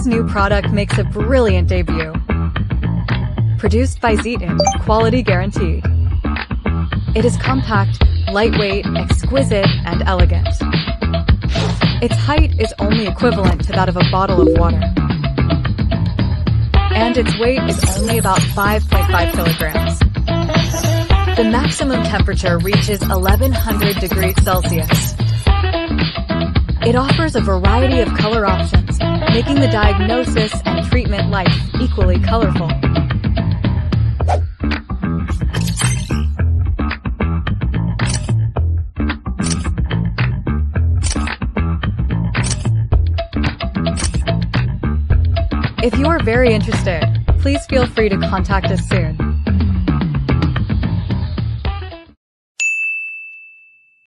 ZTCF's new product makes a brilliant debut. Produced by ZTCCF, quality guaranteed. It is compact, lightweight, exquisite, and elegant. Its height is only equivalent to that of a bottle of water. And its weight is only about 5.5 kilograms. The maximum temperature reaches 1100 degrees Celsius. It offers a variety of color options, making the diagnosis and treatment life equally colorful. If you are very interested, please feel free to contact us soon.